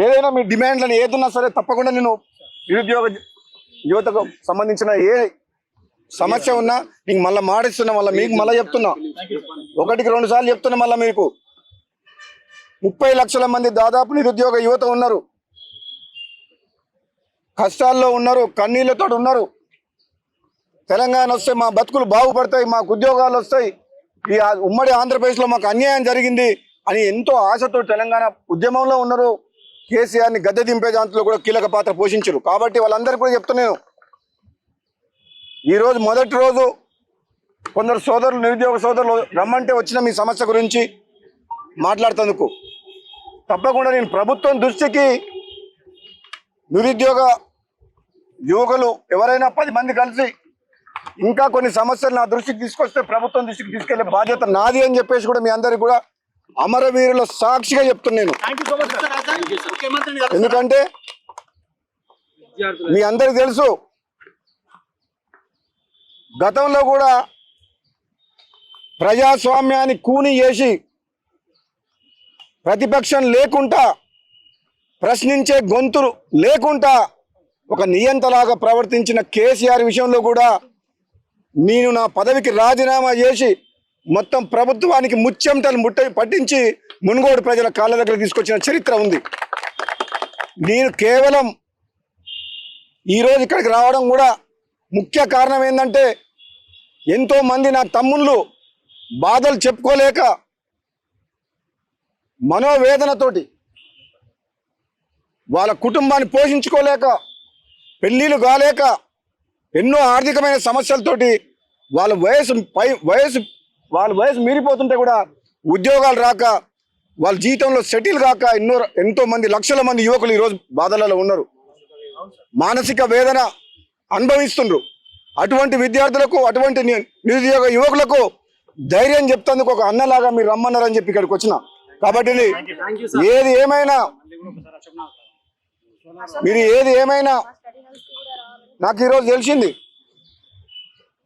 ఏదైనా మీ డిమాండ్లను ఏదున్నా సరే తప్పకుండా నేను నిరుద్యోగ యువతకు సంబంధించిన ఏ సమస్య ఉన్నా నీకు మళ్ళీ మాటిస్తున్నా, మళ్ళీ మీకు మళ్ళీ చెప్తున్నా, 1-2 సార్లు చెప్తున్నా. మళ్ళీ మీకు 30 లక్షల మంది దాదాపు నిరుద్యోగ యువత ఉన్నారు, కష్టాల్లో ఉన్నారు, కన్నీళ్లతో ఉన్నారు. తెలంగాణ వస్తే మా బతుకులు బాగుపడతాయి, మాకు ఉద్యోగాలు వస్తాయి, ఈ ఉమ్మడి ఆంధ్రప్రదేశ్లో మాకు అన్యాయం జరిగింది అని ఎంతో ఆశతో తెలంగాణ ఉద్యమంలో ఉన్నారు. కేసీఆర్ని గద్దె దింపే దాంట్లో కూడా కీలక పాత్ర పోషించారు. కాబట్టి వాళ్ళందరికీ కూడా చెప్తున్నాను, ఈరోజు మొదటి రోజు కొందరు సోదరులు, నిరుద్యోగ సోదరులు రమ్మంటే వచ్చిన మీ సమస్య గురించి మాట్లాడుతందుకు తప్పకుండా నేను ప్రభుత్వం దృష్టికి, నిరుద్యోగ యువకులు ఎవరైనా 10 మంది కలిసి ఇంకా కొన్ని సమస్యలు నా దృష్టికి తీసుకొస్తే ప్రభుత్వం దృష్టికి తీసుకెళ్లే బాధ్యత నాది అని చెప్పేసి కూడా మీ అందరికి కూడా అమరవీరుల సాక్షిగా చెప్తున్నాను. ఎందుకంటే మీ అందరికి తెలుసు, గతంలో కూడా ప్రజాస్వామ్యాన్ని కూని చేసి ప్రతిపక్షం లేకుండా, ప్రశ్నించే గొంతులు లేకుండా ఒక నియంతలాగా ప్రవర్తించిన కేసీఆర్ విషయంలో కూడా నేను నా పదవికి రాజీనామా చేసి మొత్తం ప్రభుత్వానికి ముచ్చెమటలు పట్టించి మునుగోడు ప్రజల కాళ్ళ దగ్గర తీసుకొచ్చిన చరిత్ర ఉంది. నేను కేవలం ఈరోజు ఇక్కడికి రావడం కూడా ముఖ్య కారణం ఏంటంటే, ఎంతోమంది నా తమ్ముళ్ళు బాధలు చెప్పుకోలేక, మనోవేదనతోటి వాళ్ళ కుటుంబాన్ని పోషించుకోలేక, పెళ్ళిళ్ళు కాలేక, ఎన్నో ఆర్థికమైన సమస్యలతోటి వాళ్ళ వయసు మీరిపోతుంటే కూడా ఉద్యోగాలు రాక, వాళ్ళ జీవితంలో సెటిల్ కాక ఎంతో మంది, లక్షల మంది యువకులు ఈరోజు బాధలలో ఉన్నారు, మానసిక వేదన అనుభవిస్తుండ్రు. అటువంటి విద్యార్థులకు, అటువంటి నిరుద్యోగ యువకులకు ధైర్యం చెప్తందుకు ఒక అన్నలాగా మీరు రమ్మన్నారని చెప్పి ఇక్కడికి వచ్చిన. కాబట్టి ఏది ఏమైనా నాకు ఈరోజు తెలిసింది,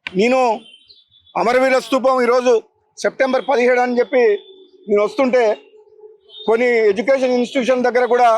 నేను అమరవీరుల స్తూపం ఈరోజు సెప్టెంబర్ 17 అని చెప్పి నేను వస్తుంటే కొన్ని ఎడ్యుకేషన్ ఇన్స్టిట్యూషన్ దగ్గర కూడా